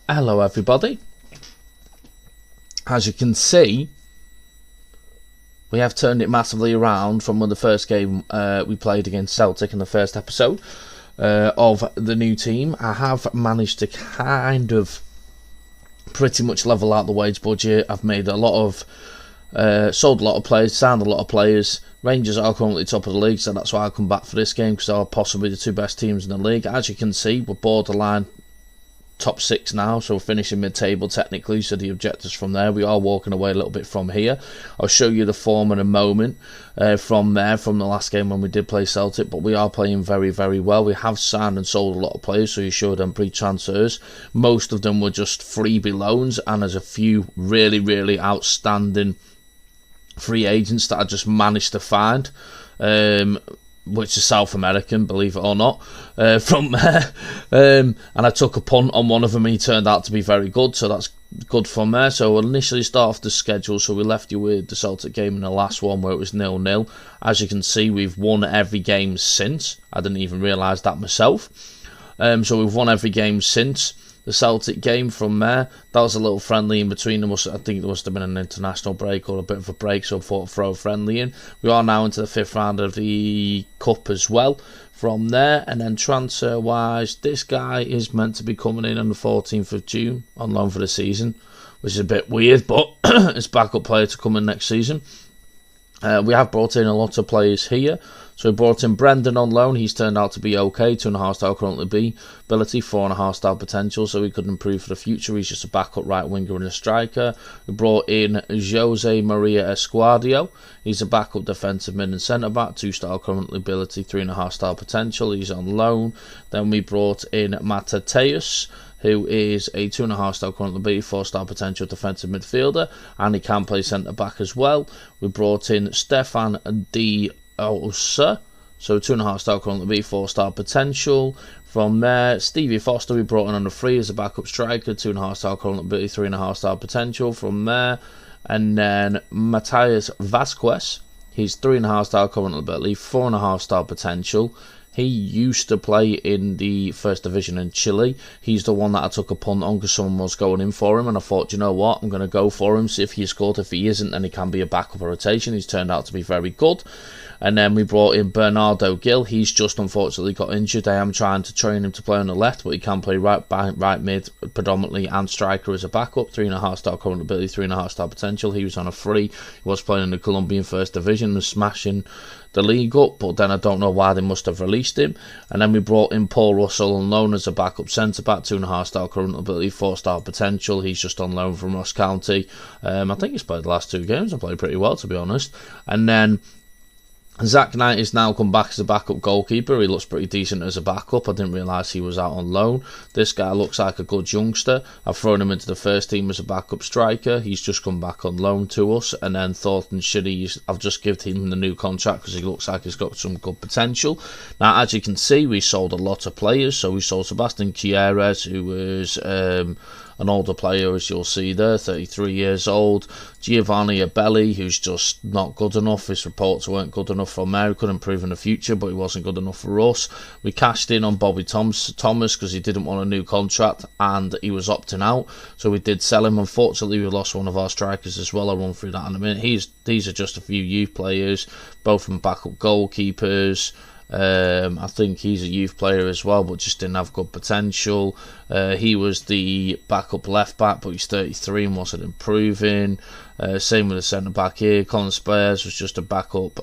Hello everybody. As you can see, we have turned it massively around from when the first game we played against Celtic in the first episode of the new team. I have managed to kind of pretty much level out the wage budget. I've made a lot of sold a lot of players, signed a lot of players. Rangers are currently top of the league, so that's why I come back for this game, because they are possibly the two best teams in the league. As you can see, we're borderline top 6 now, so we're finishing mid-table technically, so the objectives from there, we are walking away a little bit from here. I'll show you the form in a moment from there, from the last game when we did play Celtic, but we are playing very, very well. We have signed and sold a lot of players, so you showed them pre-transfers. Most of them were just freebie loans, and there's a few really, really outstanding free agents that I just managed to find, which is South American, believe it or not, from there. And I took a punt on one of them. He turned out to be very good, so that's good from there. So we'll initially start off the schedule. So we left you with the Celtic game in the last one where it was 0-0. As you can see, we've won every game since. I didn't even realise that myself. So we've won every game since the Celtic game. From there, that was a little friendly in between them. I think there must have been an international break or a bit of a break, so I thought I'd throw a friendly in. We are now into the 5th round of the Cup as well from there. And then transfer wise, this guy is meant to be coming in on the 14th of June on loan for the season, which is a bit weird, but it's backup player to come in next season. We have brought in a lot of players here. So we brought in Brendan on loan. He's turned out to be okay. 2.5 star currently B ability, 4.5 star potential, so he could improve for the future. He's just a backup right winger and a striker. We brought in Jose Maria Escuadio. He's a backup defensive mid and centre back, 2 star currently ability, 3.5 star potential. He's on loan. Then we brought in Mateus, who is a 2.5 star currently B, 4 star potential defensive midfielder, and he can play centre back as well. We brought in Stefan D. Osa, so 2.5 star currently B, 4 star potential. From there, Stevie Foster we brought in on the 3 as a backup striker, 2.5 star currently B, 3.5 star potential. From there, and then Matthias Vasquez, he's 3.5 star currently B, 4.5 star potential. He used to play in the first division in Chile. He's the one that I took a punt on because someone was going in for him, and I thought, you know what, I'm going to go for him, see if he's good. If he isn't, then he can be a backup or rotation. He's turned out to be very good. And then we brought in Bernardo Gil. He's just unfortunately got injured. I am trying to train him to play on the left, but he can play right mid predominantly and striker as a backup. 3.5 star current ability, 3.5 star potential. He was on a free. He was playing in the Colombian first division and smashing the league up, but then I don't know why they must have released him. And then we brought in Paul Russell on loan as a backup centre back, 2.5 star current ability, 4 star potential. He's just on loan from Ross County. I think he's played the last 2 games and played pretty well, to be honest. And then Zach Knight has now come back as a backup goalkeeper. He looks pretty decent as a backup. I didn't realise he was out on loan. This guy looks like a good youngster. I've thrown him into the first team as a backup striker. He's just come back on loan to us. And then Thornton Shitty, I've just given him the new contract because he looks like he's got some good potential. Now, as you can see, we sold a lot of players. So we sold Sebastian Quieres, who was an older player, as you'll see there, 33 years old. Giovanni Abelli, who's just not good enough. His reports weren't good enough from there. He could improve in the future, but he wasn't good enough for us. We cashed in on Bobby Thomas because he didn't want a new contract and he was opting out. So we did sell him. Unfortunately, we lost one of our strikers as well. I'll run through that in a minute. These are just a few youth players, both from backup goalkeepers. I think he's a youth player as well, but just didn't have good potential. He was the backup left back, but he's 33 and wasn't improving. Same with the centre back here. Colin Spears was just a backup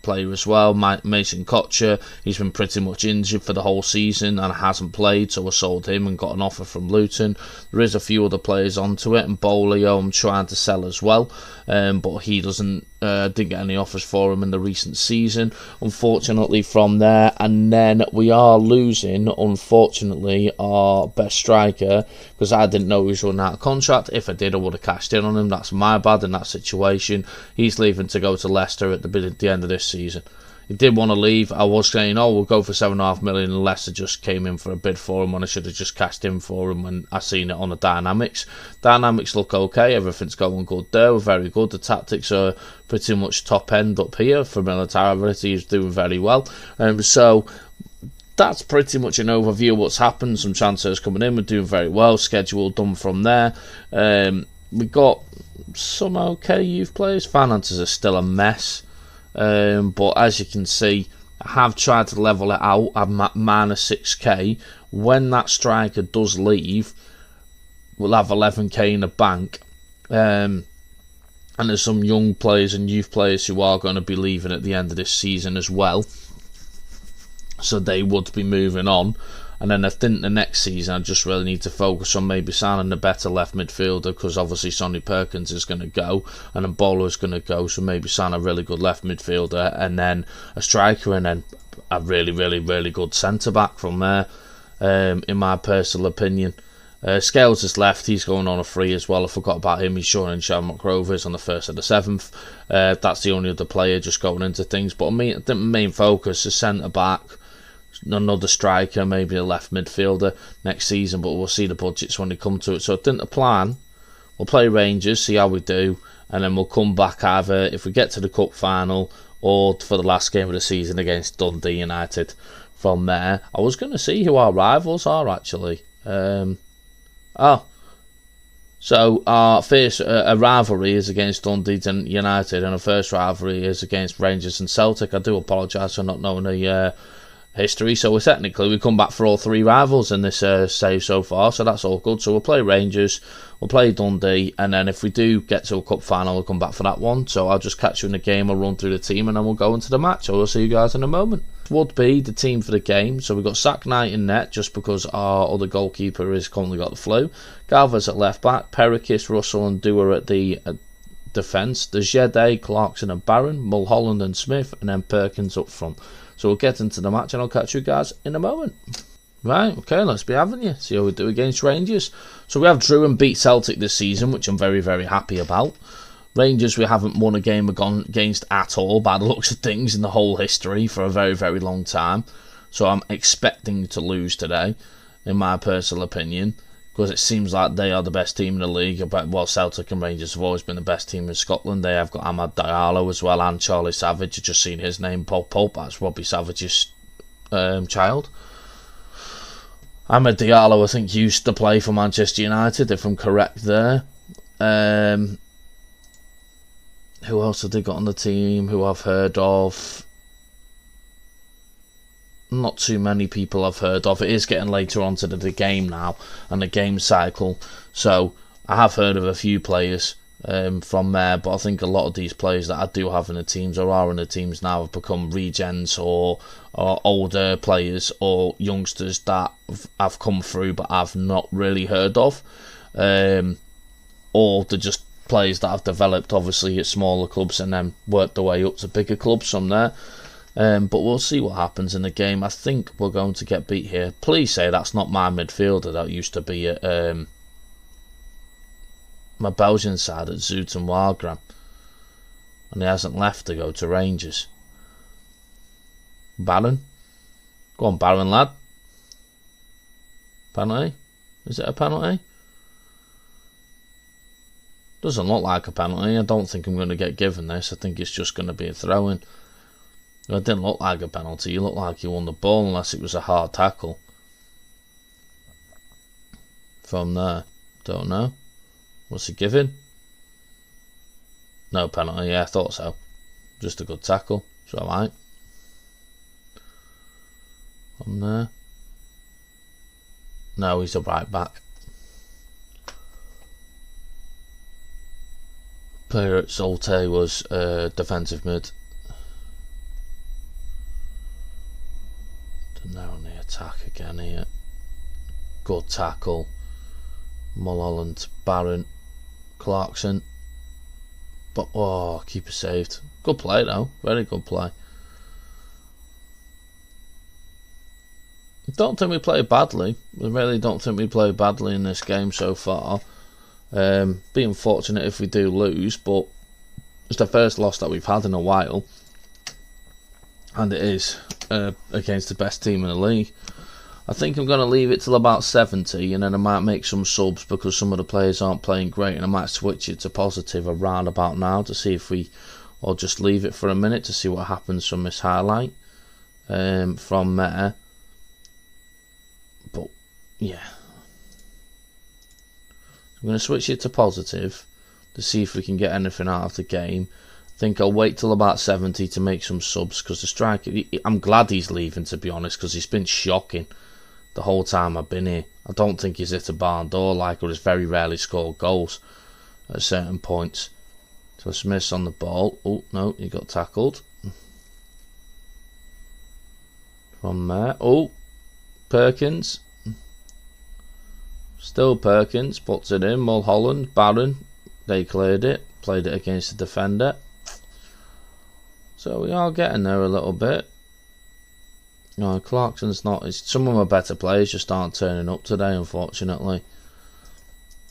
player as well. Mason Kocher, he's been pretty much injured for the whole season and hasn't played, so I sold him and got an offer from Luton. There is a few other players onto it, and Bolio I'm trying to sell as well, but he didn't get any offers for him in the recent season, unfortunately, from there. And then we are losing, unfortunately, our best striker because I didn't know he was running out of contract. If I did, I would have cashed in on him. That's my bad in that situation. He's leaving to go to Leicester at the end of this season. He did want to leave. I was saying, oh, we'll go for $7.5 million, and Leicester just came in for a bid for him when I should have just cashed in for him when I seen it on the dynamics. Dynamics look okay. Everything's going good there. We're very good. The tactics are pretty much top end up here for Militarity. He's doing very well. So that's pretty much an overview of what's happened. Some transfers coming in. We're doing very well. Schedule done from there. We got some okay youth players. Finances are still a mess. But as you can see, I have tried to level it out. I'm at minus 6k. When that striker does leave, we'll have 11k in the bank. And there's some young players and youth players who are going to be leaving at the end of this season as well. So they would be moving on. And then I think the next season I just really need to focus on maybe signing a better left midfielder, because obviously Sonny Perkins is going to go and then Bolo is going to go, so maybe sign a really good left midfielder and then a striker and then a really, really, really good centre-back from there, in my personal opinion. Scales has left, he's going on a free as well. I forgot about him. He's joining Shamrock Rovers on the 1st of the 7th. That's the only other player just going into things, but I think the main focus is centre-back, another striker, maybe a left midfielder next season, but we'll see the budgets when they come to it. So I think the plan, we'll play Rangers, see how we do, and then we'll come back either if we get to the cup final or for the last game of the season against Dundee United. From there, I was going to see who our rivals are actually. So our first rivalry is against Dundee United, and our first rivalry is against Rangers and Celtic. I do apologise for not knowing the history, so we come back for all three rivals in this save so far, so that's all good. So we'll play Rangers, we'll play Dundee, and then if we do get to a cup final, we'll come back for that one. So I'll just catch you in the game, I'll run through the team, and then we'll go into the match. So we'll see you guys in a moment. Would be the team for the game. So we've got Sack Knight in net, just because our other goalkeeper has currently got the flu. Galvez at left back, Perikis, Russell and Dewar at the defence. There's Jede, Clarkson and Barron, Mulholland and Smith, and then Perkins up front. So we'll get into the match and I'll catch you guys in a moment. Right, okay, let's be having you. See how we do against Rangers. So we have drew and beat Celtic this season, which I'm very, very happy about. Rangers, we haven't won a game against at all, by the looks of things, in the whole history for a very, very long time. So I'm expecting to lose today, in my personal opinion, because it seems like they are the best team in the league. Well, Celtic and Rangers have always been the best team in Scotland. They have got Amad Diallo as well, and Charlie Savage. I've just seen his name pop up. That's Robbie Savage's child. Amad Diallo, I think, used to play for Manchester United, if I'm correct there. Who else have they got on the team who I've heard of? Not too many people I've heard of. It is getting later on to the game now and the game cycle, so I have heard of a few players from there, but I think a lot of these players that I do have in the teams or are in the teams now have become regens or older players or youngsters that have come through but I've not really heard of, or they're just players that have developed obviously at smaller clubs and then worked their way up to bigger clubs from there. But we'll see what happens in the game. I think we're going to get beat here. Please say that's not my midfielder that used to be at my Belgian side at Zoot and Wagram, and he hasn't left to go to Rangers. Barron, go on Barron lad. Penalty? Is it a penalty? Doesn't look like a penalty. I don't think I'm going to get given this. I think it's just going to be a throw-in. It didn't look like a penalty. You looked like you won the ball unless it was a hard tackle. From there. Don't know. What's he giving? No penalty. Yeah, I thought so. Just a good tackle. It's alright. From there. No, he's a right back. Player at Solte was defensive mid. Now on the attack again here. Good tackle. Mulholland, Barron, Clarkson. But oh, keeper saved. Good play though. Very good play. don't think we played badly. We really don't think we played badly in this game so far. Be unfortunate if we do lose, but it's the first loss that we've had in a while, and it is against the best team in the league. I think I'm going to leave it till about 70, and then I might make some subs because some of the players aren't playing great, and I might switch it to positive around about now to see if we, or just leave it for a minute to see what happens from this highlight from there. But yeah, I'm going to switch it to positive to see if we can get anything out of the game. I think I'll wait till about 70 to make some subs because the striker, I'm glad he's leaving, to be honest, because he's been shocking the whole time I've been here. I don't think he's hit a barn door like, or he's very rarely scored goals at certain points. So Smith's on the ball. Oh no, he got tackled. From there, oh, Perkins. Still Perkins, puts it in. Mulholland, Barron, they cleared it. Played it against the defender. So we are getting there a little bit. No, Clarkson's not. Some of my better players just aren't turning up today, unfortunately.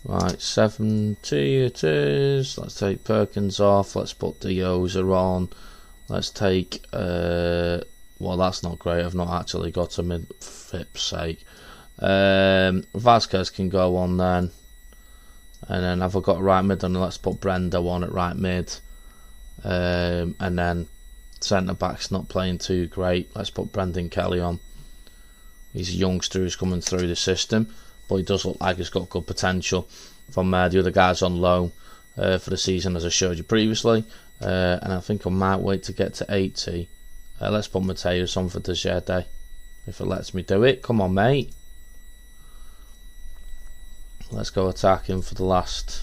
Right, 70 it is. Let's take Perkins off. Let's put Dioza on. Let's take... well, that's not great. I've not actually got him in, for flip's sake. Vasquez can go on then. And then have I got right mid on? Let's put Brendo on at right mid. And then centre back's not playing too great. Let's put Brendan Kelly on. He's a youngster who's coming through the system, but he does look like he's got good potential. From there, the other guy's on loan for the season, as I showed you previously. And I think I might wait to get to 80. Let's put Mateus on for Dejede, if it lets me do it. Come on, mate. Let's go attacking for the last.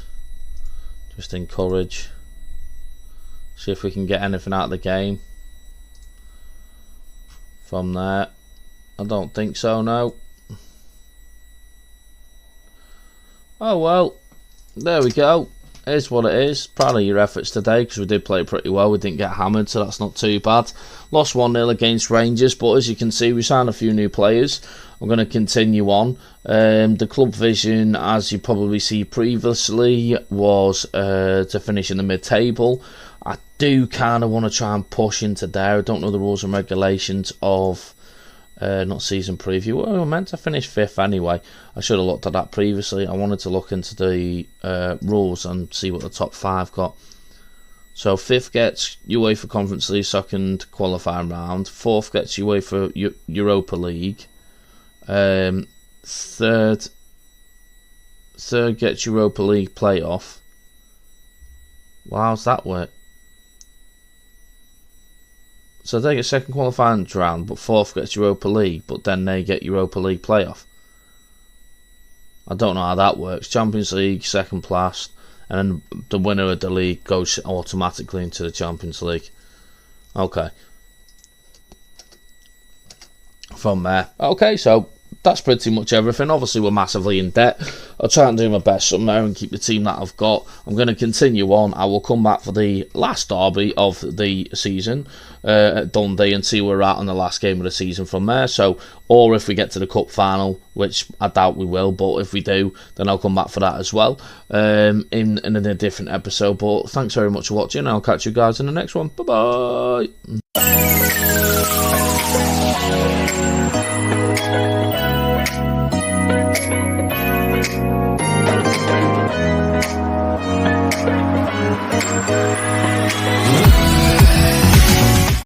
Just encourage. See if we can get anything out of the game. From there. I don't think so, no. Oh well. There we go. Here's what it is. Proud of your efforts today because we did play pretty well. We didn't get hammered, so that's not too bad. Lost 1-0 against Rangers, but as you can see, we signed a few new players. I'm going to continue on. The club vision, as you probably see previously, was to finish in the mid-table. I do kind of want to try and push into there. I don't know the rules and regulations of not season preview. Well, we were meant to finish 5th anyway. I should have looked at that previously. I wanted to look into the rules and see what the top 5 got. So 5th gets UEFA Conference League second qualifying round. 4th gets UEFA Europa League. Third gets Europa League playoff. Well, how's that work? So they get second qualifying round, but 4th gets Europa League, but then they get Europa League playoff. I don't know how that works. Champions League, second place, and then the winner of the league goes automatically into the Champions League. Okay. From there. Okay, so that's pretty much everything. Obviously, we're massively in debt. I'll try and do my best somewhere and keep the team that I've got. I'm going to continue on. I will come back for the last derby of the season at Dundee and see where we're at on the last game of the season from there. So, or if we get to the cup final, which I doubt we will, but if we do, then I'll come back for that as well in a different episode. But thanks very much for watching. I'll catch you guys in the next one. Bye bye.